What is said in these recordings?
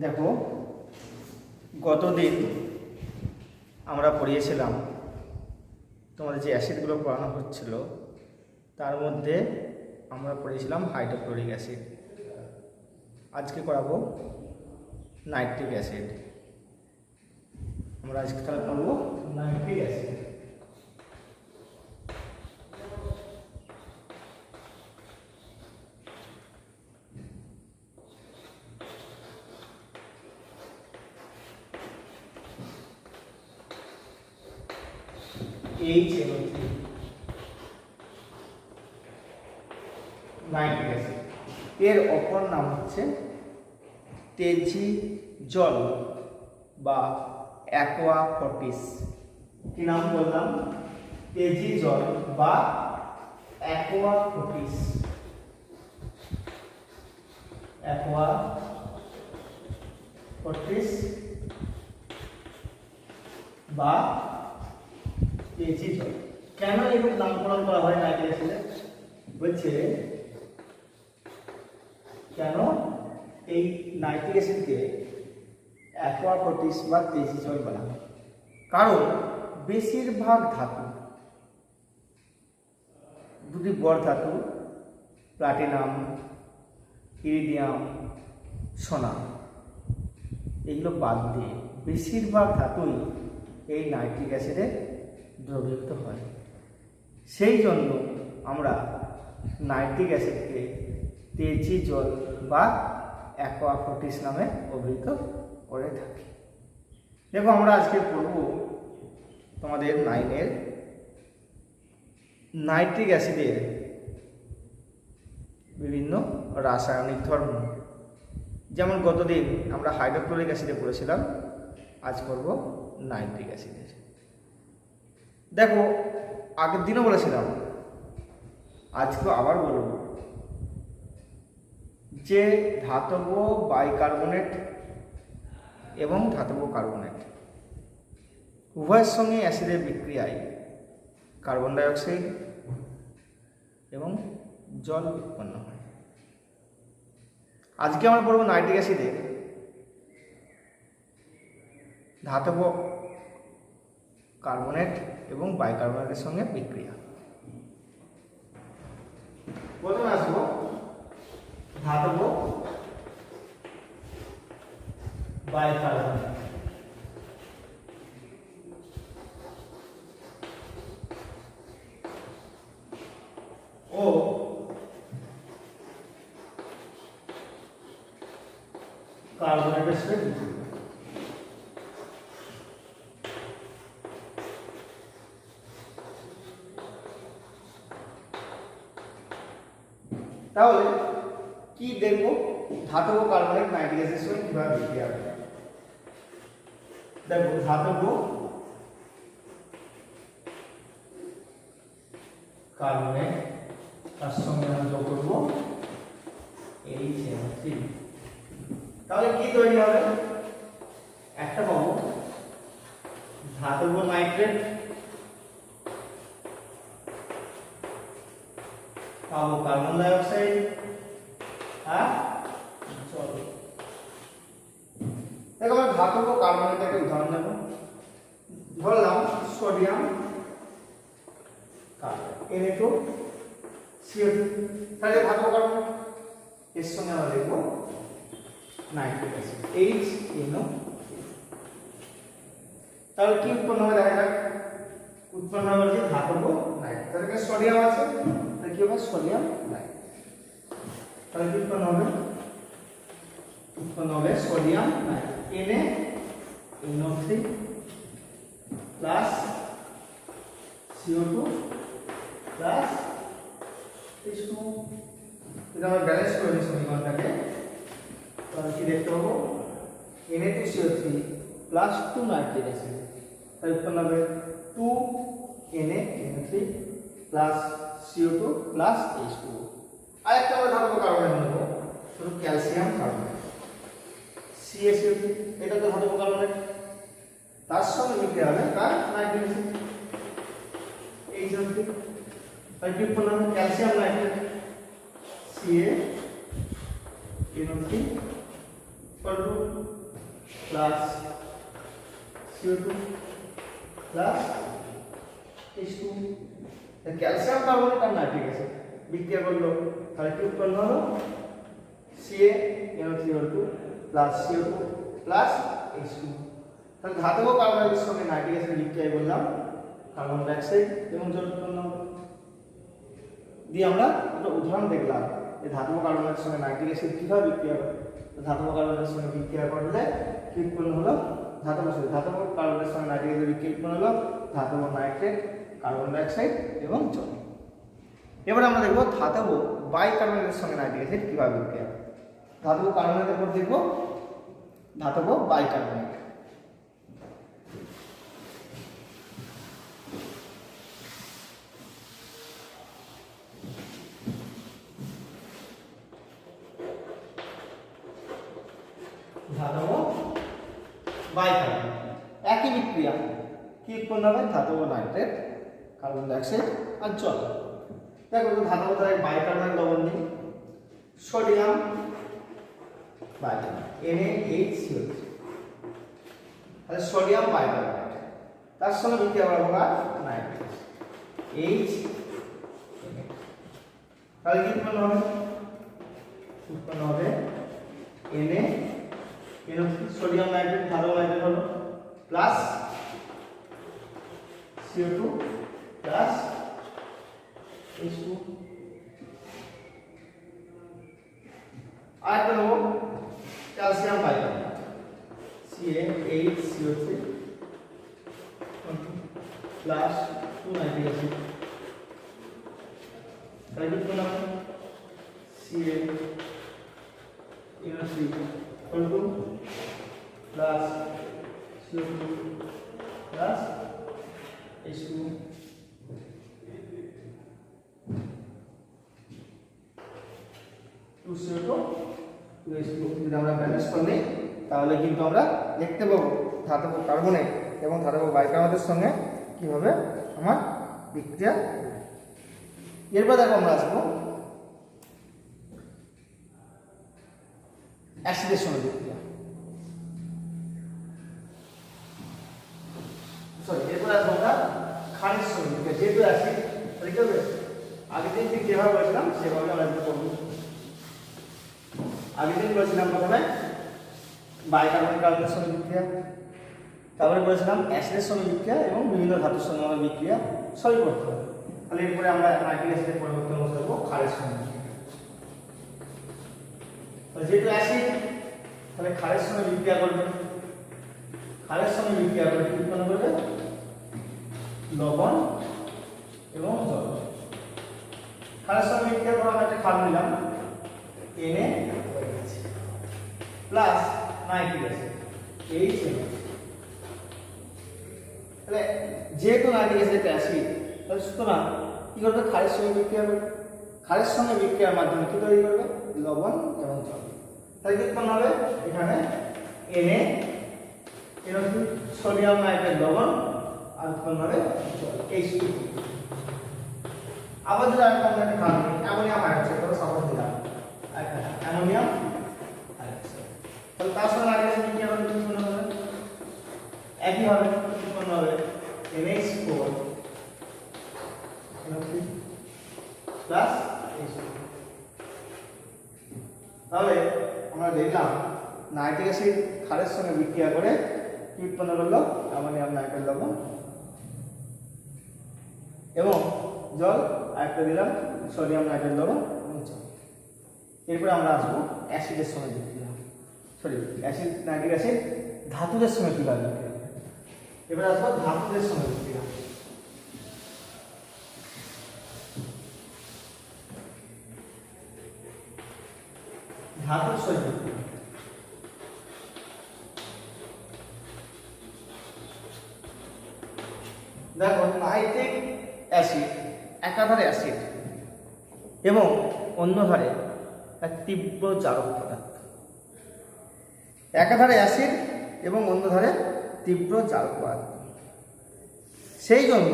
দেখো, গতদিন আমরা পড়িয়েছিলাম তোমাদের যে অ্যাসিডগুলো পড়ানো হচ্ছিল তার মধ্যে আমরা পড়িয়েছিলাম হাইড্রোক্লোরিক অ্যাসিড। আজকে করাবো নাইট্রিক অ্যাসিড। আমরা আজকে তাহলে পড়বো nitric acid. HNO3 nitric acid. এর অপর নাম হচ্ছে তেজি জল বা অ্যাকোয়া ফর্টিস। কি নাম বললাম? তেজি জল বা অ্যাকোয়া ফর্টিস। অ্যাকোয়া ফর্টিস বা তেজি জল। কেন এরকম নামকরণ করা হয় নাইট্রিক অ্যাসিডের? বলছে কেন এই নাইট্রিক অ্যাসিডকে অ্যাকোয়া ফর্টিস বা তেজি জল বলা হয়? কারণ বেশিরভাগ ধাতু, দুটি বড় ধাতু প্লাটিনাম, ইরিডিয়াম, সোনা, এগুলো বাদ দিয়ে বেশিরভাগ ধাতুই এই নাইট্রিক অ্যাসিডে দ্রবীভূত হয়। সেই জন্য আমরা নাইট্রিক অ্যাসিডকে তেজি জল বা অ্যাকোয়া ফর্টিস নামে অভিহিত করে থাকি। দেখো, আমরা আজকে পড়ব তোমাদের 9-এর নাইট্রিক অ্যাসিডের বিভিন্ন রাসায়নিক ধর্ম। যেমন গতদিন আমরা হাইড্রোক্লোরিক অ্যাসিডে পড়েছিলাম, আজ করব নাইট্রিক অ্যাসিডের। দেখো, আগের দিনও বলেছিলাম, আজকেও আবার বলব যে ধাতব বাইকার্বনেট এবং ধাতব কার্বনেট উভয়ের সঙ্গে অ্যাসিডের বিক্রিয়ায় কার্বন ডাইঅক্সাইড এবং জল উৎপন্ন হয়। আজকে আমরা পড়ব নাইট্রিক অ্যাসিডের ধাতব কার্বনেট এবং বাইকার্বনেটের সঙ্গে বিক্রিয়া। প্রথমে আসবো ধাতব বাইকার্বনেট। ও কার্বনেটের সাথে বিক্রিয়া। তাহলে কি দেখবো? ধাতব কার্বনেট নাইট্রিক অ্যাসিডের সঙ্গে কিভাবে বিক্রিয়া করে। দেখো, ধাতব কার্বনেট তার সঙ্গে আমরা যোগ করবো HNO3। তাহলে কি তৈরি হবে? একটা পাবো ধাতব নাইট্রেট, পাবো কার্বন ডাইঅক্সাইড আর জল। দেখো, আমরা ধাতব কার্বনেটের একটা উদাহরণ নেব। ধরলাম সোডিয়াম Na2CO2, তাহলে ধাতব কার্বনেট। এর সঙ্গে আমরা লিখবো নাইট্রিক অ্যাসিড HNO। তাহলে কি উৎপন্ন হবে দেখা যাক। উৎপন্ন হবে যে ধাতব নাইট্রেট। তাহলে সোডিয়াম আছে, তাহলে কি হবে? Sodium nitrate. তাহলে কি উৎপন্ন হবে? উৎপন্ন হবে sodium nitrate NaNO3 plus CO2 plus H2O। এটা আমরা ব্যালেন্স করে দিই সমীকরণটাকে। তাহলে কি দেখতে পাবো? Na2CO3 plus 2 nitric acid. তাহলে উৎপন্ন হবে 2 NaNO3 plus CO2 plus H2O। আর একটা আমরা ধাতব কার্বনেট নেব, শুধু ক্যালসিয়াম কার্বনেট CaCO3। এটা তো ধাতব কার্বনেট, তার সঙ্গে বিক্রিয়া হবে কার? Nitric acid HNO3। তাহলে কি উৎপন্ন হবে? Calcium nitrate CaNO3 equal to plus CO2 plus H2 calcium carbonate আর নাইট্রিক অ্যাসিড বিক্রিয়া করলো তাহলে কি উৎপন্ন হলো CaNO3 plus CO2 plus H2 তাহলে ধাতব কার্বনের সঙ্গে নাইট্রিক অ্যাসিড বিক্রিয়া করলাম কার্বন ডাই অক্সাইড এবং জল উৎপন্ন হলো দিয়ে আমরা একটা উদাহরণ দেখলাম যে ধাতব কার্বনের সঙ্গে নাইট্রিক অ্যাসিড কিভাবে বিক্রিয়া করে ধাতব কার্বনের সঙ্গে বিক্রিয়া করলে কি উৎপন্ন হলো ধাতব কার্বনের সঙ্গে নাইট্রিক অ্যাসিড বিক্রিয়া উৎপন্ন হলো ধাতব নাইট্রেট কার্বন ডাই অক্সাইড এবং জল এবার আমরা দেখব ধাতব বাইকার্বনেটের সঙ্গে নাইট্রিক অ্যাসিড কিভাবে বিক্রিয়া করে ধাতব কার্বনেটের পর দেখব ধাতব বাইকার্বনেট ধাতব বাইকার্বনেট একই বিক্রিয়া কি উৎপন্ন হবে ধাতব নাইট্রেট কার্বন ডাই অক্সাইড আর জল দেখো ধাতব দ্বারা বাইকার্বনেট লবণ নিই সোডিয়াম বাইকার্বনেট NaHCO3 তাহলে সোডিয়াম বাইকার্বনেট তার সঙ্গে বিক্রিয়া করা হবে নাইট্রেট H তাহলে কি উৎপন্ন হবে Na সোডিয়াম নাইট্রেট ধাতব নাইট্রেট হলো প্লাস CO2 প্লাস H2 আর একটা নেব calcium bicarbonate CaHCO3 plus 2 nitric acid তাহলে কি করলাম CaNO3 plus CO2 plus H2 2CO2 2H2 যদি আমরা ব্যালেন্স করে নিই তাহলে কিন্তু আমরা দেখতে পাবো ধাতব কার্বনেট এবং ধাতব বাইকার্বনেটের সঙ্গে কিভাবে আমার বিক্রিয়া এরপর দেখো আমরা আসবো অ্যাসিডের সঙ্গে বিক্রিয়া এরপর আসবো আমরা ক্ষারের সঙ্গে বিক্রিয়া যেহেতু অ্যাসিড তাহলে কি হবে আগের দিন ঠিক যেভাবে বলেছিলাম সেভাবে আমরা করবো আগের দিন বলেছিলাম প্রথমে বাইকার্বনেট কার্বনের সঙ্গে বিক্রিয়া তারপরে বলেছিলাম অ্যাসিডের সঙ্গে বিক্রিয়া এবং বিভিন্ন ধাতুর সঙ্গে আমরা বিক্রিয়া সবই করতে হবে তাহলে এরপরে আমরা নাইট্রিক অ্যাসিডের পরিবর্তন করবো ক্ষারের সঙ্গে যেহেতু অ্যাসিড তাহলে ক্ষারের সঙ্গে বিক্রিয়া করবে ক্ষারের সঙ্গে বিক্রিয়া করে কি উৎপন্ন করবে লবণ এবং জল ক্ষারের সঙ্গে বিক্রিয়া করে আমরা একটা ক্ষার নিলাম Na plus nitric acid HNO তাহলে যেহেতু নাইট্রিক অ্যাসিড অ্যাসিড তাহলে সুতরাং কি করবে ক্ষারের সঙ্গে বিক্রিয়া করবে ক্ষারের সঙ্গে বিক্রিয়ার মাধ্যমে কি তৈরি করবে লবণ এবং জল তাহলে কি উৎপন্ন হবে এখানে Na সোডিয়াম নাইট্রেট লবণ আর উৎপন্ন হবে H2 আবার যদি একটা ক্ষার অ্যামোনিয়াম হাইড্রোক্সাইড করে সাপোজ দিলাম অ্যামোনিয়াম হাইড্রোক্সাইড তাহলে তার সঙ্গে নাইট্রিক অ্যাসিড বিক্রিয়া করলে কি উৎপন্ন হবে একই হবে উৎপন্ন হবে NH4 প্লাস H2 তাহলে আমরা দেখলাম নাইট্রিক অ্যাসিড ক্ষারের সঙ্গে বিক্রিয়া করে কি উৎপন্ন করলো অ্যামোনিয়াম নাইট্রেট লবণ এবং জল আরেকটা দিলাম সোডিয়াম নাইট্রেট লবণ এবং জল এরপরে আমরা আসবো অ্যাসিডের সঙ্গে বিক্রিয়া অ্যাসিড নাইট্রিক অ্যাসিড ধাতুদের সঙ্গে কিভাবে বিক্রিয়া করে এবার আসবো ধাতুদের সঙ্গে বিক্রিয়া ধাতুর সঙ্গে দেখো নাইট্রিক অ্যাসিড একাধারে অ্যাসিড এবং অন্য ধারে এক তীব্র জারক পদার্থ একাধারে অ্যাসিড এবং অন্য ধারে তীব্র জারক পদার্থ সেই জন্য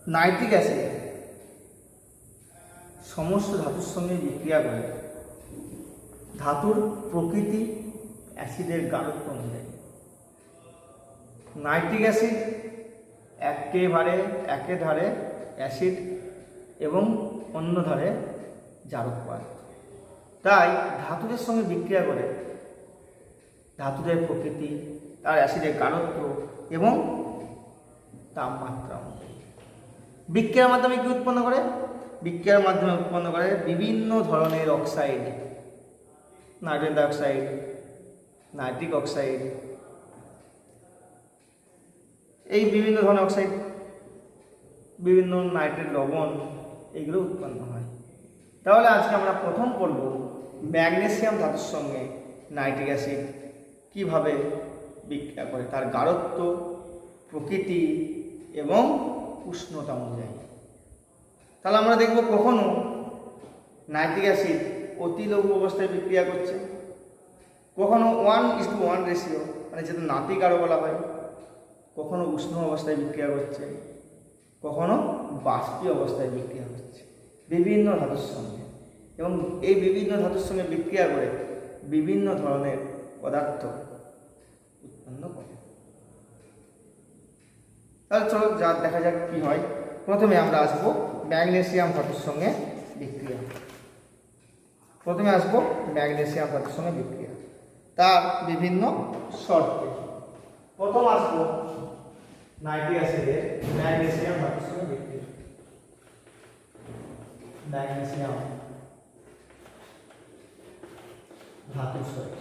নাইট্রিক অ্যাসিড সমস্ত ধাতুর সঙ্গে বিক্রিয়া করে ধাতুর প্রকৃতি, অ্যাসিডের গাঢ়ত্ব অনুযায়ী। নাইট্রিক অ্যাসিড একে ধারে অ্যাসিড এবং অন্য ধারে জারক পদার্থ। তাই ধাতুদের সঙ্গে বিক্রিয়া করে ধাতুদের প্রকৃতি, তার অ্যাসিডের গাঢ়ত্ব এবং তাপমাত্রা অনুযায়ী বিক্রিয়ার মাধ্যমে কি উৎপন্ন করে? বিক্রিয়ার মাধ্যমে উৎপন্ন করে বিভিন্ন ধরনের oxide, nitrogen dioxide, nitric oxide, এই বিভিন্ন ধরনের অক্সাইড, বিভিন্ন নাইট্রেট লবণ, এগুলো উৎপন্ন হয়। তাহলে আজকে আমরা প্রথম পড়ব ম্যাগনেসিয়াম ধাতুর সঙ্গে নাইট্রিক অ্যাসিড কিভাবে বিক্রিয়া করে, তার গাঢ়ত্ব, প্রকৃতি এবং উষ্ণতা অনুযায়ী। তাহলে আমরা দেখব কখনো নাইট্রিক অ্যাসিড অতি লঘু অবস্থায় বিক্রিয়া করছে, কখনো 1:1 রেশিও মানে যেটা নাতিক আরও বলা হয়, কখনো উষ্ণ অবস্থায় বিক্রিয়া করছে, কখনো বাষ্পীয় অবস্থায় বিক্রিয়া হচ্ছে বিভিন্ন ধাতুর সঙ্গে, এবং এই বিভিন্ন ধাতুর সঙ্গে বিক্রিয়া করে বিভিন্ন ধরনের পদার্থ উৎপন্ন করে। তাহলে চলো দেখা যাক কি হয়। প্রথমে আমরা আসবো ম্যাগনেসিয়াম ধাতুর সঙ্গে বিক্রিয়া। তার বিভিন্ন শর্তে। প্রথম আসবো নাইট্রিক অ্যাসিডের ম্যাগনেসিয়াম ধাতুর সঙ্গে বিক্রিয়া। ম্যাগনেসিয়াম ধাতুর সঙ্গে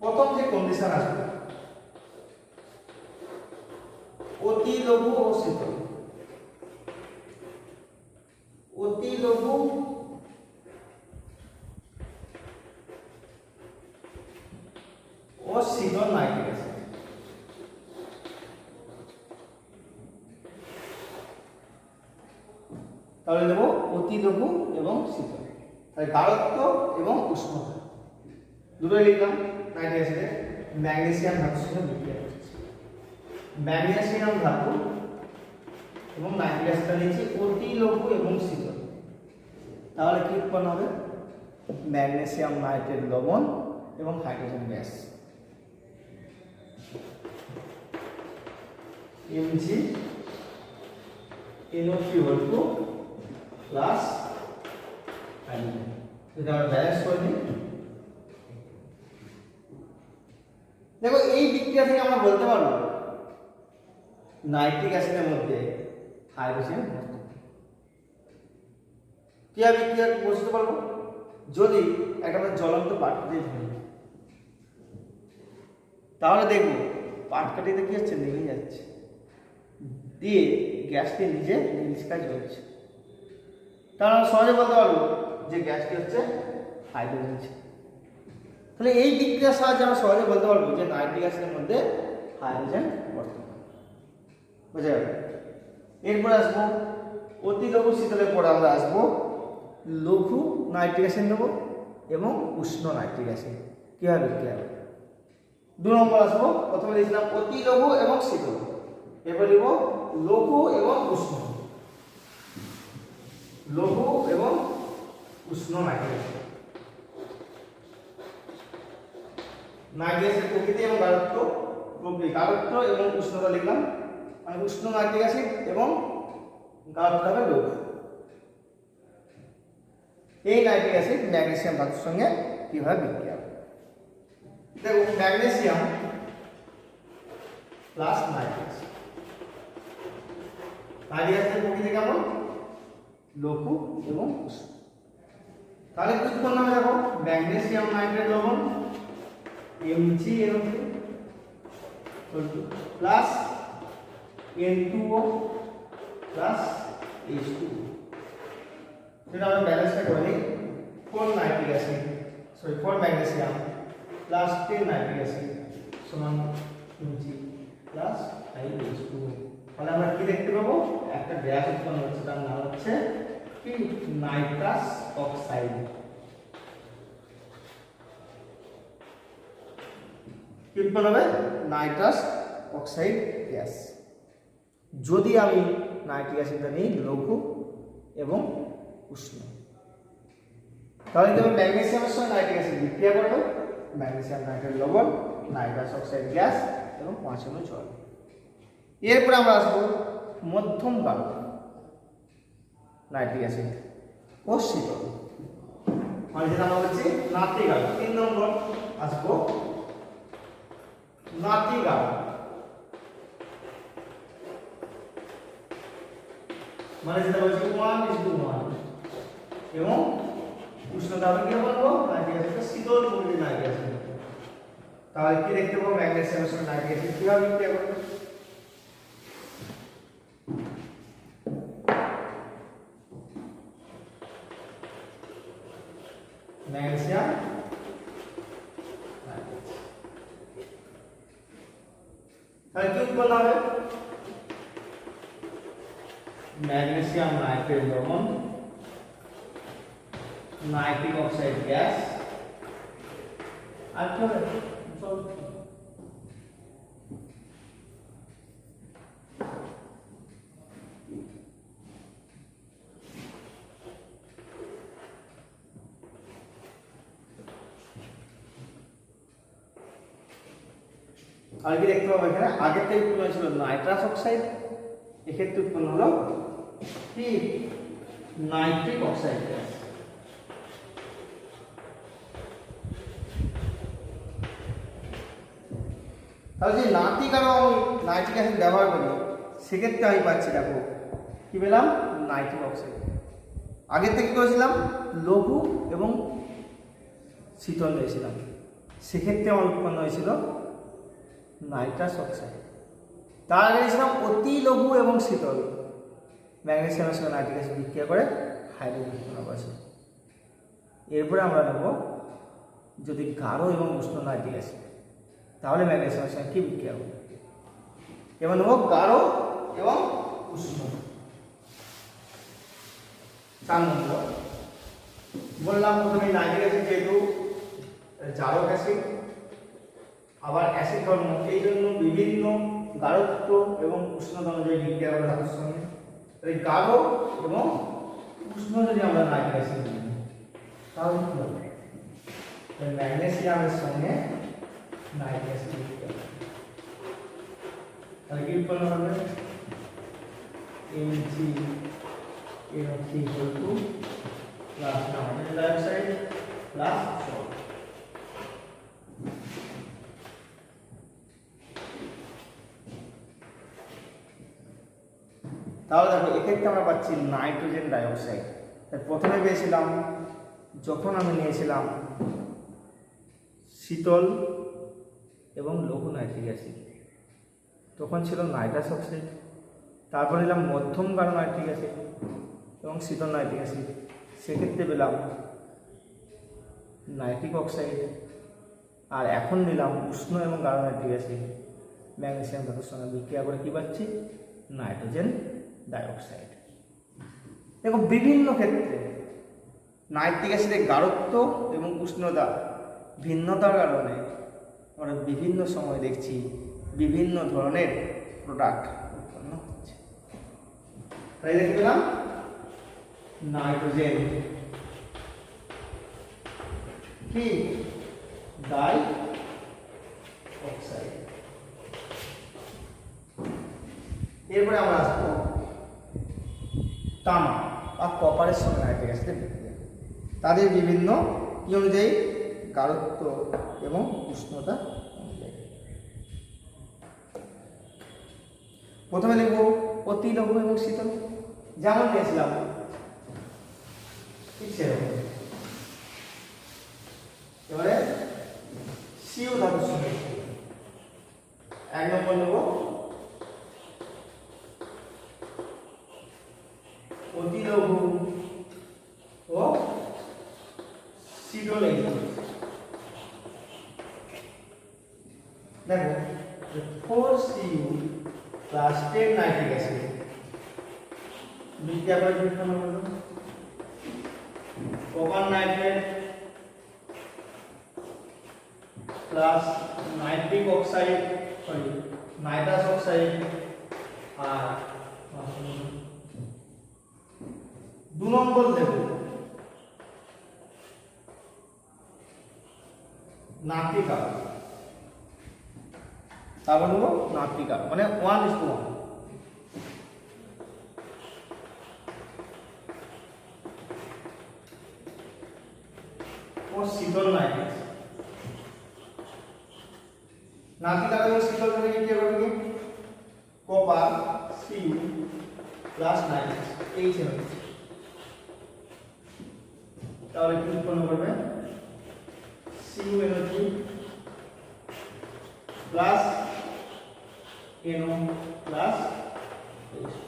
প্রথম যে কন্ডিশন আসবে অতি লঘু ও শীতল। অতি লঘু ও শীতল নাইট্রিক অ্যাসিড। তাহলে দেব অতি লঘু এবং শীতল, তাহলে গাঢ়ত্ব এবং উষ্ণতা দুটোই লিখলাম। নাইট্রিক অ্যাসিডের ম্যাগনেসিয়াম ধাতুর সঙ্গে বিক্রিয়া করছে। ম্যাগনেসিয়াম ধাতু এবং নাইট্রিক অ্যাসিড নিয়েছি অতি লঘু এবং শীতল। তাহলে কি উৎপন্ন হবে? ম্যাগনেসিয়াম নাইট্রেট লবণ এবং hydrogen gas. MgNO3 plus hydrogen. এটা আমরা ব্যালেন্স করে দিই। দেখো এই বিক্রিয়া থেকে আমরা বলতে পারবো নাইট্রিক অ্যাসিডের মধ্যে হাইড্রোজেন ভর্তি। কিভাবে বিক্রিয়া বুঝতে পারবো? যদি একটা জ্বলন্ত পাটকাঠি ধরি, তাহলে দেখবো পাটকাঠিতে কি হচ্ছে, নেমে যাচ্ছে, দিয়ে গ্যাসটি নিজে নিষ্কার জ্বলছে। তাহলে আমরা সহজে বলতে পারবো যে গ্যাসটি হচ্ছে হাইড্রোজেন। তাহলে এই বিক্রিয়ার সাহায্যে আমরা সহজে বলতে পারবো যে নাইট্রিক অ্যাসিডের মধ্যে হাইড্রোজেন বর্তমান। বোঝা যাবে? এরপর আসবো অতি লঘু শীতলের পরে আমরা আসবো লঘু নাইট্রিক অ্যাসিড নেব এবং উষ্ণ নাইট্রিক অ্যাসিড কীভাবে বিক্রিয়া হবে। 2 নম্বর আসবো, প্রথমে লিখলাম অতি লঘু এবং শীতল, এরপর লিখব লঘু এবং উষ্ণ। লঘু এবং উষ্ণ নাইট্রিক অ্যাসিড। নাইট্রিক অ্যাসিড প্রকৃতি এবং গাঢ়ত্ব, গাঢ়ত্ব এবং উষ্ণতা লিখলাম, মানে উষ্ণ নাইট্রিক অ্যাসিড এবং গাঢ়ত্ব হবে লঘু। এই নাইট্রিক অ্যাসিড ম্যাগনেসিয়াম ধাতুর সঙ্গে কিভাবে বিক্রিয়া হবে? দেখো magnesium plus nitric acid. Nitric অ্যাসিডের প্রকৃতি কেমন? লঘু এবং উষ্ণ। তাহলে কি উৎপন্ন হবে? দেখো ম্যাগনেসিয়াম নাইট্রেট লবণ MgNO3 plus N2O plus H2O। সেটা আমরা ব্যালেন্সটা করে নিই। 4 nitric acid, 4 magnesium plus 10 nitric acid সমান Mg প্লাস H2O। তাহলে আমরা কি দেখতে পাবো? একটা গ্যাস উৎপন্ন হচ্ছে, তার নাম হচ্ছে কি? Nitrous oxide. কি উৎপন্ন হবে? Nitrous oxide gas. যদি আমি নাইট্রিক অ্যাসিডটা নিই লঘু এবং উষ্ণ। তাহলে তুমি ম্যাগনেসিয়ামের সঙ্গে নাইট্রিক অ্যাসিড বিক্রিয়া করবে, ম্যাগনেসিয়াম নাইট্রেট লবণ, নাইট্রাস অক্সাইড গ্যাস এবং 5 অণু জল। এরপরে আমরা আসবো মধ্যম গাঢ় নাইট্রিক অ্যাসিড ও শীতল, মানে যেটা আমরা বলছি নাতি গাঢ়। 3 নম্বর আসবো নাতি গাঢ়, মানে যেটা বলছি 1:1 এবং উষ্ণতা আমরা কি বলবো নাইট্রিক অ্যাসিড শীতল প্রকৃতির নাইট্রিক অ্যাসিড। তাহলে কি দেখতে পাবো ম্যাগনেসিয়ামের সঙ্গে নাইট্রিক অ্যাসিড কিভাবে বিক্রিয়া করবে। ম্যাগনেসিয়াম তাহলে কি উৎপন্ন হবে, ম্যাগনেসিয়াম নাইট্রেট লবণ, নাইট্রিক অক্সাইড গ্যাস আর কি হবে জল। আর কি দেখতে পাবো এখানে আগের থেকে উৎপন্ন ছিল নাইট্রাস অক্সাইড, এক্ষেত্রে উৎপন্ন হলো কি নাইট্রিক অক্সাইড গ্যাস। তাহলে যে নাতি গাঢ় আমি নাইট্রিক অ্যাসিড ব্যবহার করি সেক্ষেত্রে আমি পাচ্ছি দেখো কি পেলাম নাইট্রিক অক্সাইড। আগের থেকে কি করেছিলাম লঘু এবং শীতল নিয়েছিলাম, সেক্ষেত্রে আমার উৎপন্ন হয়েছিল নাইট্রাস অক্সাইড। তার আগে নিয়েছিলাম অতি লঘু এবং শীতল, ম্যাগনেসিয়ামের সঙ্গে নাইট্রিক অ্যাসিড বিক্রিয়া করে হাইড্রোজেন উৎপন্ন করেছে। এরপরে আমরা নেব যদি গাঢ় এবং উষ্ণ নাইট্রিক অ্যাসিড, তাহলে ম্যাগনেসিয়ামের সঙ্গে কি বিক্রিয়া হবে। এবার নেব গাঢ় এবং উষ্ণ। 4 নম্বর বললাম প্রথমে নাইট্রিক অ্যাসিড যেহেতু জারক অ্যাসিড আবার অ্যাসিড ধর্ম, এই জন্য বিভিন্ন গাঢ়ত্ব এবং উষ্ণতা অনুযায়ী বিক্রিয়া করে ধাতুর সঙ্গে। এই গাঢ় এবং উষ্ণ যদি আমরা নাইট্রিক অ্যাসিড নিই তাহলে কি হবে, ম্যাগনেসিয়ামের সঙ্গে নাইট্রিক অ্যাসিড বিক্রিয়া করে তাহলে কি উৎপন্ন হবে NaCO2 plus nitrogen dioxide plus জল। তাহলে দেখো এক্ষেত্রে আমরা পাচ্ছি নাইট্রোজেন ডাইঅক্সাইড। প্রথমে পেয়েছিলাম যখন আমি নিয়েছিলাম শীতল এবং লঘু নাইট্রিক অ্যাসিড তখন ছিল নাইট্রাস অক্সাইড, তারপর নিলাম মধ্যম গাঢ় নাইট্রিক অ্যাসিড এবং শীতল নাইট্রিক অ্যাসিড, সেক্ষেত্রে পেলাম নাইট্রিক অক্সাইড। আর এখন নিলাম উষ্ণ এবং গাঢ় নাইট্রিক অ্যাসিড, ম্যাগনেসিয়াম ধাতুর সঙ্গে বিক্রিয়া করে কি পাচ্ছি নাইট্রোজেন ডাইঅক্সাইড। দেখো বিভিন্ন ক্ষেত্রে নাইট্রিক অ্যাসিডের গাঢ়ত্ব এবং উষ্ণতা ভিন্নতার কারণে আমরা বিভিন্ন সময় দেখছি বিভিন্ন ধরনের প্রোডাক্ট উৎপন্ন হচ্ছে। তাই দেখতে পেলাম নাইট্রোজেন কি ডাই অক্সাইড। এরপরে আমরা আসবো তামা বা কপারের সঙ্গে নাইট্রিক অ্যাসিডের বিক্রিয়া, তাদের বিভিন্ন কি অনুযায়ী গাঢ়ত্ব এবং উষ্ণতা অনুযায়ী। প্রথমে লিখব অতি লঘু এবং শীতল, যেমন নিয়েছিলাম ঠিক সেরকম। এবারে সিও ধাতুর সঙ্গে 1 নম্বর নেব অতি লঘু ও শীতল। দেখো 4Cu প্লাস 10 নাইট্রিক অ্যাসিড বিক্রিয়া করে কি উৎপন্ন হলো copper nitrate plus nitric oxide nitrous oxide আর 2 নম্বর দেব নাতিকা, তারপর নেব নাতিকা, মানে 1:1। ও শীতল নাইট্রেট নাতিকা এবং শীতল থেকে কি হবে কি কপার Cu প্লাস নাইট্রেট এই ছিল, তাহলে কি উৎপন্ন করবে CuNO3 plus NO plus H2।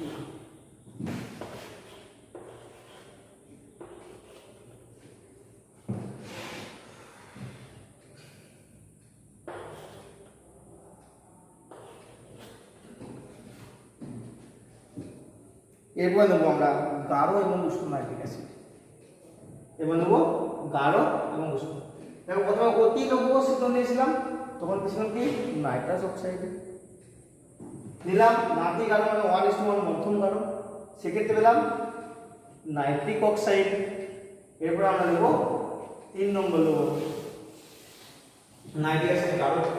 এরপরে নেবো আমরা গাঢ় এবং উষ্ণ নাইট্রিক অ্যাসিড। এবার নেবো গাঢ় এবং উষ্ণ। দেখো প্রথমে অতি লঘু শীতল দিয়েছিলাম, তখন কি ছিল কি নাইট্রাস অক্সাইড নিলাম। নাতি গাঢ় মানে 1:1 মধ্যম গাঢ়, সেক্ষেত্রে পেলাম নাইট্রিক অক্সাইড। এরপরে আমরা নেব 3 নম্বর নেব নাইট্রিক অ্যাসিড গাঢ়ত্ব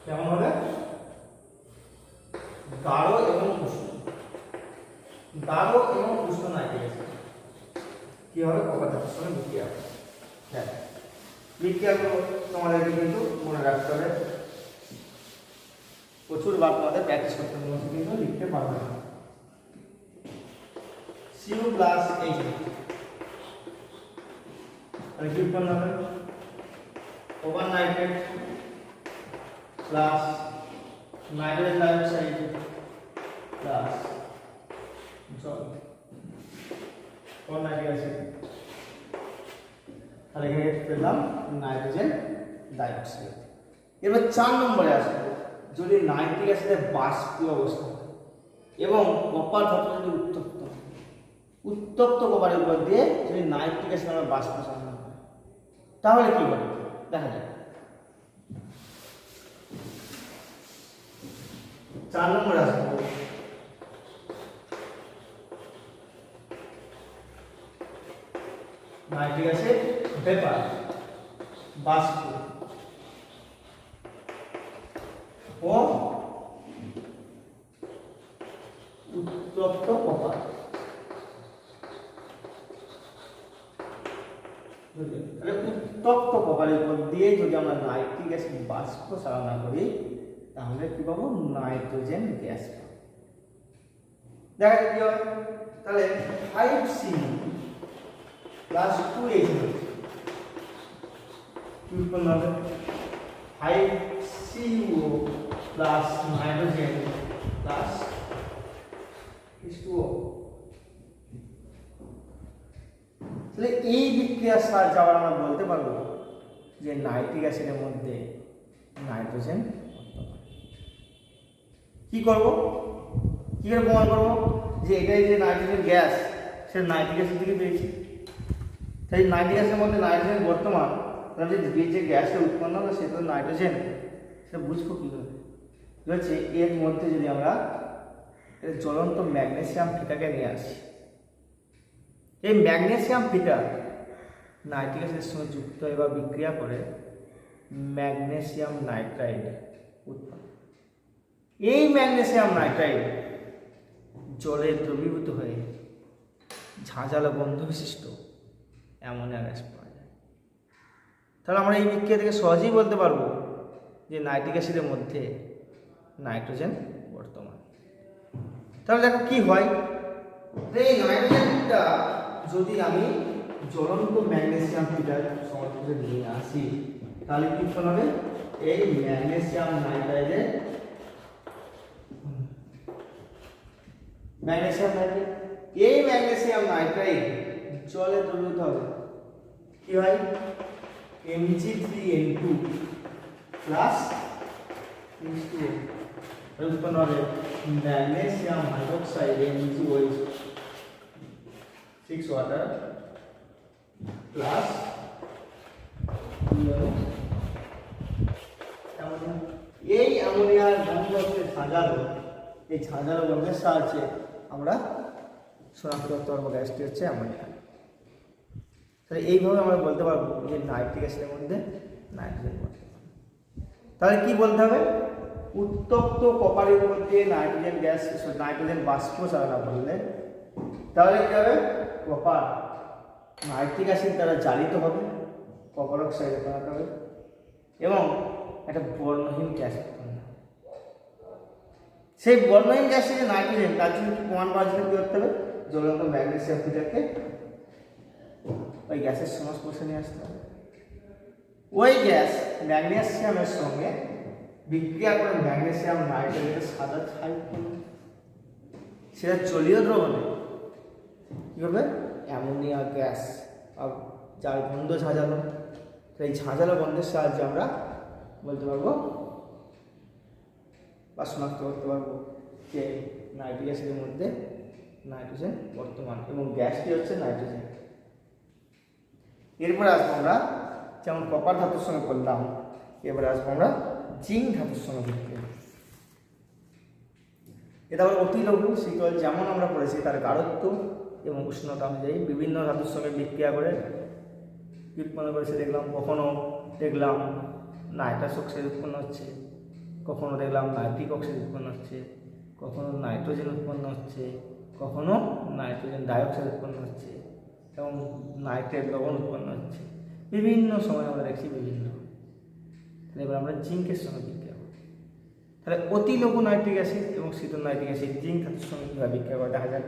কেমন হবে গাঢ় এবং উষ্ণ। গাঢ় এবং উষ্ণ নাইট্রিক অ্যাসিড কি হবে কপার ধাতুর সঙ্গে বিক্রিয়া হবে। হ্যাঁ, বিক্রিয়াগুলো তোমাদেরকে কিন্তু মনে রাখতে হবে, প্রচুর বার তোমাদের প্র্যাকটিস করতে হবে, কিন্তু লিখতে পারবে না। Cu প্লাস H তাহলে কি উৎপন্ন হবে copper nitrate plus nitrogen dioxide plus জল নাইট্রিক অ্যাসিড। তাহলে এখানে পেলাম নাইট্রোজেন ডাইঅক্সাইড। এবার 4 নম্বরে আসবে, যদি নাইট্রিক অ্যাসিডের বাষ্পীয় অবস্থা এবং কপার ধাতু যদি উত্তপ্ত কপারের উপর দিয়ে যদি নাইট্রিক অ্যাসিড আমরা বাষ্পীকরণ হয় তাহলে কি হবে দেখা যাক। 4 নম্বরে আসবে নাইট্রিক অ্যাসিড ভেপার বাষ্প ও উত্তপ্ত কপার। উত্তপ্ত কপারের উপর দিয়ে যদি আমরা নাইট্রিক অ্যাসিড বাষ্প চালনা করি তাহলে কি পাবো নাইট্রোজেন গ্যাস পাবো। দেখা যাক কি হয়। তাহলে 5Cu প্লাস 2H কি উৎপন্ন হবে 5CuO plus nitrogen plus H2O। তাহলে এই বিক্রিয়ার সাহায্যে আবার আমরা বলতে পারবো যে নাইট্রিক অ্যাসিডের মধ্যে নাইট্রোজেন। কি করব, কি করে প্রমাণ করবো যে এটাই যে নাইট্রোজেন গ্যাস সে নাইট্রিক অ্যাসিড থেকে পেয়েছি। তাই নাইট্রিক অ্যাসিডের মধ্যে নাইট্রোজেন বর্তমান, তাহলে যে গ্যাসটা উৎপন্ন হবে সেটা তো নাইট্রোজেন, সেটা বুঝবো কীভাবে হচ্ছে। এর মধ্যে যদি আমরা জ্বলন্ত ম্যাগনেসিয়াম ফিটাকে নিয়ে আসি, এই ম্যাগনেসিয়াম ফিটা নাইট্রিক অ্যাসিডের সঙ্গে যুক্ত হয়ে বা বিক্রিয়া করে ম্যাগনেসিয়াম নাইট্রাইড উৎপন্ন। এই ম্যাগনেসিয়াম নাইট্রাইড জলে দ্রবীভূত হয়ে ঝাঁঝালো গন্ধ বিশিষ্ট অ্যামোনিয়া গ্যাস পাওয়া যায়। তাহলে আমরা এই বিক্রিয়া থেকে সহজেই বলতে পারবো যে নাইট্রিক অ্যাসিডের মধ্যে নাইট্রোজেন বর্তমান। তাহলে দেখো কি হয়, এই নাইট্রোজেনটা যদি আমি জ্বলন্ত ম্যাগনেসিয়াম ফিটার সমর্থনে নিয়ে আসি তাহলে কি হবে এই ম্যাগনেসিয়াম নাইট্রাইডের এই ম্যাগনেসিয়াম নাইট্রাইড জলে দ্রবীভূত হবে, কি হয় Mg3N2 প্লাস H2O উৎপন্ন হবে magnesium hydroxide MgOH 6 water plus এই অ্যামোনিয়ার গন্ধ হচ্ছে ঝাঁঝালো, এই ঝাঁঝালো গন্ধের সাহায্যে আমরা শনাক্ত করতে পারবো গ্যাসটি হচ্ছে অ্যামোনিয়া। তাহলে এইভাবে আমরা বলতে পারবো যে নাইট্রিক অ্যাসিডের মধ্যে নাইট্রোজেন বর্তমান। তাহলে কি বলতে হবে? উত্তপ্ত কপারের মধ্যে নাইট্রোজেন গ্যাস, নাইট্রোজেন বাষ্প চালনা করলে তাহলে কি হবে? কপার নাইট্রিক অ্যাসিড দ্বারা জারিত হবে, কপার অক্সাইড উৎপন্ন হবে এবং একটা বর্ণহীন গ্যাস উৎপন্ন হবে। সেই বর্ণহীন গ্যাসে যে নাইট্রোজেন, তার জন্য কি প্রমাণ করার জন্য কি করতে হবে? জ্বলন্ত ম্যাগনেসিয়াম ফিটারকে ওই গ্যাসের সংস্পর্শে নিয়ে আসতে হবে। ওই গ্যাস ম্যাগনেসিয়ামের সঙ্গে বিক্রিয়া করে ম্যাগনেসিয়াম নাইট্রেটের সাদা ছাই উৎপন্ন, সেটা জলীয় দ্রবণে কী করবে? অ্যামোনিয়া গ্যাস, যার গন্ধ ঝাঁঝালো, সেই ঝাঁঝালো গন্ধের সাহায্যে আমরা বলতে পারবো বা শনাক্ত করতে পারবো যে নাইট্রিক অ্যাসিডের মধ্যে নাইট্রোজেন বর্তমান এবং গ্যাসটি হচ্ছে নাইট্রোজেন। এরপরে আসবো আমরা, যেমন কপার ধাতুর সঙ্গে করলাম, এবারে আসবো আমরা জিঙ্ক ধাতুর সঙ্গে বিক্রিয়া। এটা আবার অতি লঘু শীতল, যেমন আমরা পড়েছি তার গাঢ়ত্ব এবং উষ্ণতা অনুযায়ী বিভিন্ন ধাতুর সঙ্গে বিক্রিয়া করে উৎপন্ন করেছে। কখনো দেখলাম নাইট্রাস অক্সাইড উৎপন্ন হচ্ছে, কখনো দেখলাম নাইট্রিক অক্সাইড উৎপন্ন হচ্ছে, কখনো নাইট্রোজেন উৎপন্ন হচ্ছে, কখনো নাইট্রোজেন ডাইঅক্সাইড উৎপন্ন হচ্ছে এবং নাইট্রেট লবণ উৎপন্ন হচ্ছে। বিভিন্ন সময় আমরা দেখছি বিভিন্ন। তাহলে এবার আমরা জিঙ্কের সঙ্গে বিক্রিয়া করি। তাহলে অতি লঘু নাইট্রিক অ্যাসিড এবং শীতল নাইট্রিক অ্যাসিড জিঙ্ক ধাতুর সঙ্গে কীভাবে বিক্রিয়া করে দেখা যাক।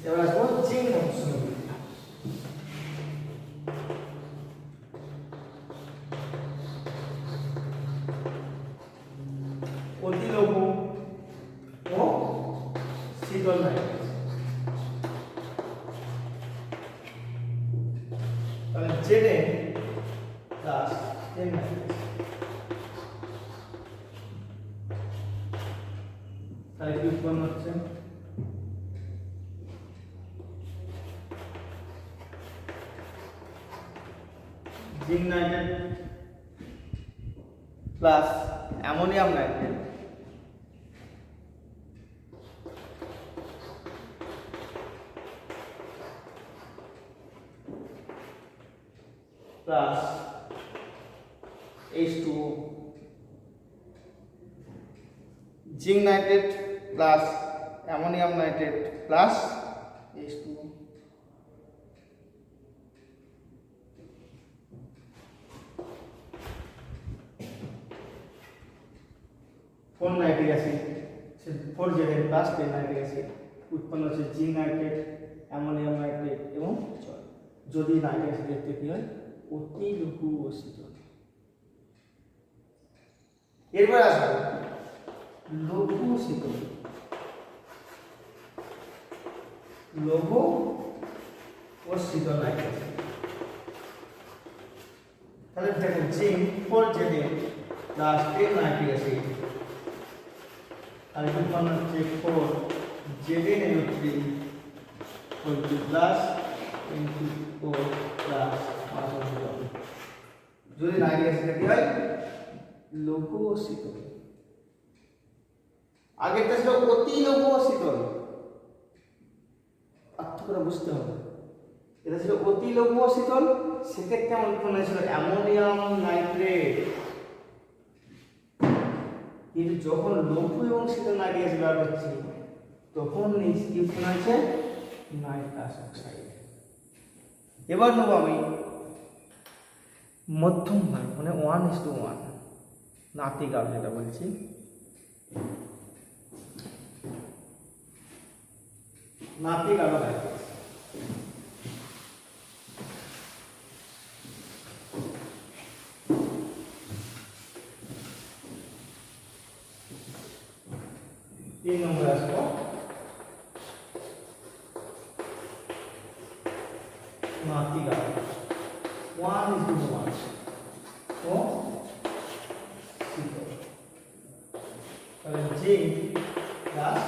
এবার আসবো জিঙ্ক ধাতুর সঙ্গে বিক্রিয়া। অতি লঘু ও শীতল নাইট্রিক, তাহলে Zn প্লাস N নাইট্রিক, তাহলে কি উৎপন্ন হচ্ছে? Zinc nitrate plus ammonium nitrate plus H2O, zinc nitrate plus ammonium nitrate plus H2O। Four nitric acid, 4Zn plus 10 nitric acid উৎপন্ন হচ্ছে জিঙ্ক নাইট্রেট, অ্যামোনিয়াম নাইট্রেট এবং জল। যদি নাইট্রিক অ্যাসিডের কি হয়? অতি লঘু ও শীতল। এরপর আসবে লঘু শীতল। লঘু ও শীতল নাইট্রিক অ্যাসিড, তাহলে দেখেন zinc 4Zn plus 10 nitric acid, আর উৎপন্ন হচ্ছে 4ZnNO3 প্লাস N2O প্লাস জল। যদি নাইট্রিক অ্যাসিড কি হয়? লঘু ও শীতল। আগেরটা ছিল অতি লঘু ও শীতল, পার্থক্যটা বুঝতে হবে। এটা ছিল অতি লঘু ও শীতল, সেক্ষেত্রে আমার উৎপন্ন হয়েছিল অ্যামোনিয়াম নাইট্রেট। কিন্তু যখন লঘু এবং শীতল নাইট্রিক অ্যাসিড ব্যবহার করছি তখন কি উৎপন্ন হয়েছে? Nitrous oxide. এবার নেব আমি মধ্যম মান, মানে 1:1 নাতিক আলো যেটা বলছি। নাতিক আলো নাইট্রাস, তিন নম্বর আসবো নাতিক আলো 1:1 ও শীতল। তাহলে জিঙ্ক প্লাস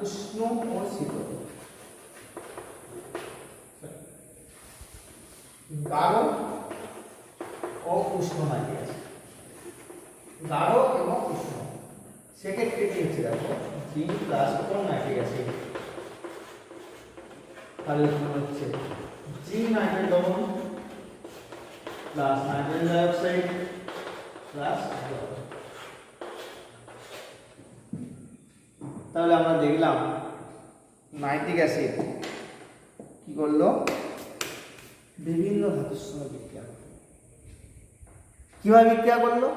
উষ্ণ ও শীতল। গাঢ় ও উষ্ণ নাইট্রিক অ্যাসিড, গাঢ় এবং উষ্ণ। সেক্ষেত্রে কি হচ্ছে দেখো, জিঙ্ক প্লাস কোন নাইট্রিক অ্যাসিড, তাহলে হচ্ছে জিঙ্ক নাইট্রেট লবণ প্লাস নাইট্রোজেন ডাইঅক্সাইড প্লাস জল। তাহলে আমরা দেখলাম নাইট্রিক অ্যাসিড কি করলো, বিভিন্ন ধাতুর সঙ্গে বিক্রিয়া করলো। কিভাবে বিক্রিয়া করলো,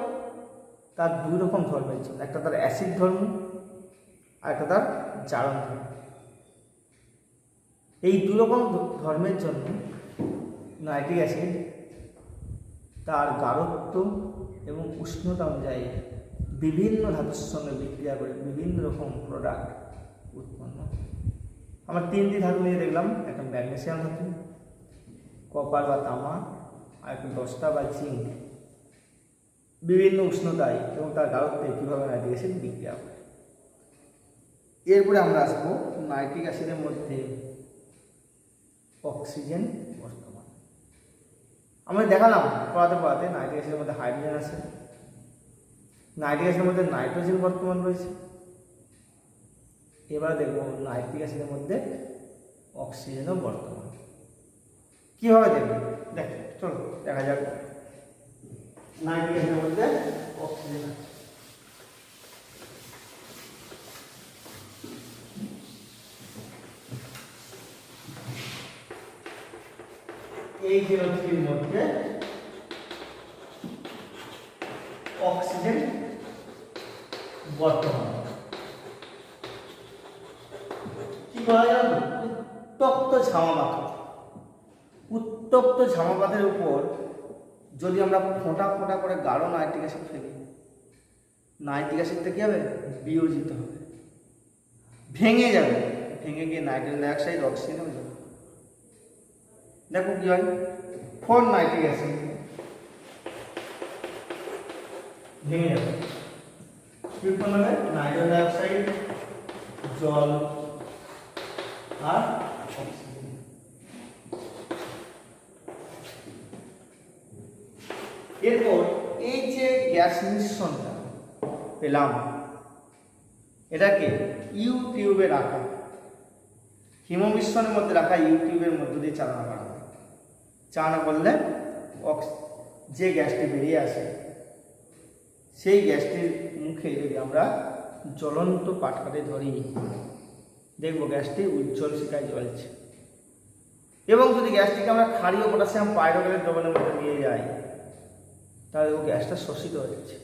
তার দুই রকম ধর্মের জন্য, একটা তার অ্যাসিড ধর্ম আর একটা তার জারণ ধর্ম। এই দুই রকম ধর্মের জন্য নাইট্রিক অ্যাসিড তার গাঢ়ত্ব এবং উষ্ণতা অনুযায়ী বিভিন্ন ধাতুর সঙ্গে বিক্রিয়া করে বিভিন্ন রকম প্রোডাক্ট উৎপন্ন। আমরা তিনটি ধাতু নিয়ে দেখলাম, একটা ম্যাগনেসিয়াম ধাতু, কপার বা তামা, আর একটা দস্তা বা জিঙ্ক। বিভিন্ন উষ্ণতায় এবং তার গাঢ়ত্বে কীভাবে নাইট্রিক অ্যাসিড বিক্রিয়া করে। এরপরে আমরা আসবো নাইট্রিক অ্যাসিডের মধ্যে অক্সিজেন বর্তমান। আমরা দেখালাম পড়াতে নাইট্রিক অ্যাসিডের মধ্যে হাইড্রোজেন আছে, নাইট্রিক অ্যাসিডের মধ্যে নাইট্রোজেন বর্তমান রয়েছে। এবার দেখবো নাইট্রিক অ্যাসিডের মধ্যে অক্সিজেনও বর্তমান। কিভাবে দেখবো, দেখ চলো দেখা যাক। নাইট্রিক অ্যাসিডের মধ্যে অক্সিজেন আছে, এই জিরোটির মধ্যে অক্সিজেন বর্তমান। কি বলা যায়, উত্তপ্ত ঝামা পাথর, উত্তপ্ত ঝামা পাথরের উপর যদি আমরা ফোঁটা ফোঁটা করে গাঢ় নাইট্রিক অ্যাসিড ফেলি, নাইট্রিক অ্যাসিডটা কি হবে, বিয়োজিত হবে, ভেঙে যাবে, ভেঙে গিয়ে নাইট্রোজেন ডাইঅক্সাইড অক্সিজেন হয়ে যাবে। দেখো কি হয়, 4 নাইট্রিক অ্যাসিড ভেঙে যাবে, কি উৎপন্ন হবে, নাইট্রোজেন ডাইঅক্সাইড, জল আর অক্সিজেন। এরপর এই যে গ্যাস মিশ্রণটা পেলাম, এটাকে ইউ টিউবে রাখা, হিম মিশ্রণের মধ্যে রাখা ইউ টিউবের মধ্য দিয়ে চালনা করা হয়। চালনা করলে যে গ্যাসটি বেরিয়ে আসে, সেই গ্যাসটির মুখে যদি আমরা জ্বলন্ত পাটকাঠি ধরি, দেখবো গ্যাসটি উজ্জ্বল শিখায় জ্বলছে। এবং যদি গ্যাসটিকে আমরা ক্ষারীয় পটাশিয়াম পাইরোক্সাইড দ্রবণের মধ্যে নিয়ে যাই, তাহলে ও গ্যাসটা শোষিত হয়ে যাচ্ছে,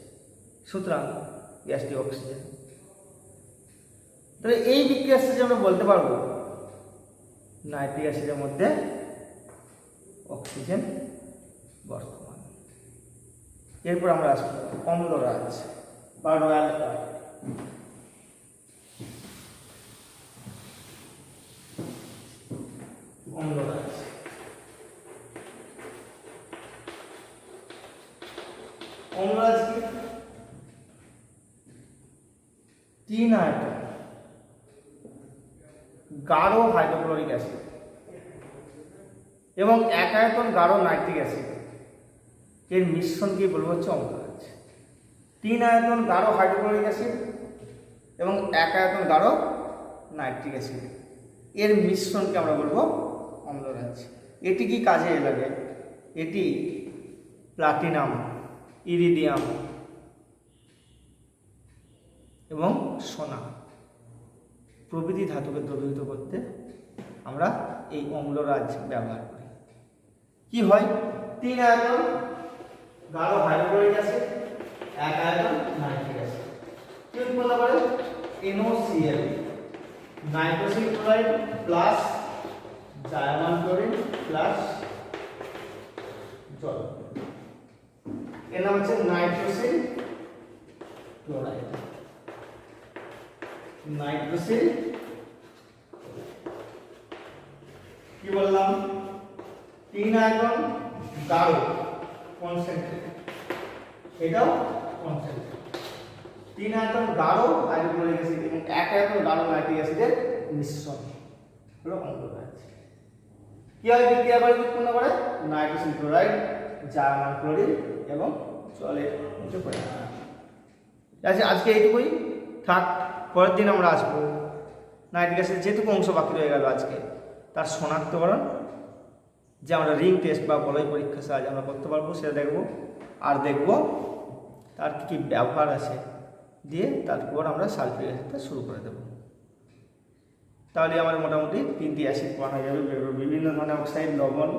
সুতরাং গ্যাসটি অক্সিজেন। তাহলে এই বিক্রিয়ার সাথে আমরা বলতে পারবো নাইট্রিক অ্যাসিডের মধ্যে অক্সিজেন বর্তমান। এরপর আমরা আসবো অম্লরাজ বা রয়্যাল ওয়াইন। অম্লরাজ অম্লরাজ কি, 3 আয়তন গাঢ় হাইড্রোক্লোরিক অ্যাসিড এবং 1 আয়তন গাঢ় নাইট্রিক অ্যাসিড, এর মিশ্রণকে বলবো হচ্ছে অম্লরাজ। 3 আয়তন গাঢ় হাইড্রোক্লোরিক অ্যাসিড এবং 1 আয়তন গাঢ় নাইট্রিক অ্যাসিড, এর মিশ্রণকে আমরা বলবো অম্লরাজ। এটি কি কাজে লাগে, এটি প্লাটিনাম, ইরিডিয়াম এবং সোনা প্রভৃতি ধাতুকে দ্রবীভূত করতে আমরা এই অম্লরাজ ব্যবহার করি। কি হয়, 3 আয়তন গাঢ় হাইড্রোক্লোরিক অ্যাসিড, 1 আয়তন নাইট্রিক অ্যাসিড, কি উৎপন্ন করে, NaCl, nitrosyl chloride plus German chlorine plus জল, এর নাম হচ্ছে নাইট্রোসিল ক্লোরাইড। নাইট্রোসিল কি বললাম, 3 আয়তন গাঢ় কনসেন্ট্রেট, এটাও কনসেন্ট্রেট। 3 আয়তন গাঢ় হাইড্রোক্লোরিক অ্যাসিড এবং 1 আয়তন গাঢ় নাইট্রিক অ্যাসিডের মিশ্রণ হলো অঙ্কটা। কি হয় বিক্রিয়া করে উৎপন্ন করে নাইট্রোজেন ক্লোরাইড, জার্মান ক্লোরিন এবং জলের মধ্যে পরিণত হয়। আজকে এইটুকুই থাক, পরের দিন আমরা আসবো নাইট্রিক অ্যাসিড যেটুকু অংশ বাকি রয়ে গেল আজকে তার শনাক্তকরণ, যে আমরা রিং টেস্ট বা বলয় পরীক্ষার সাহায্যে আমরা করতে পারবো সেটা দেখব, আর দেখব তার কী কী ব্যবহার আছে, দিয়ে তারপর আমরা সালফিউরিক অ্যাসিডটা শুরু করে দেবো। তাহলে আমার মোটামুটি 3টি অ্যাসিড পাওয়া যাবে, বিভিন্ন ধরনের অক্সাইড, লবণ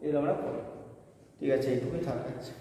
এগুলো আমরা করব। ঠিক আছে, এইটুকুই থাকা যাচ্ছে।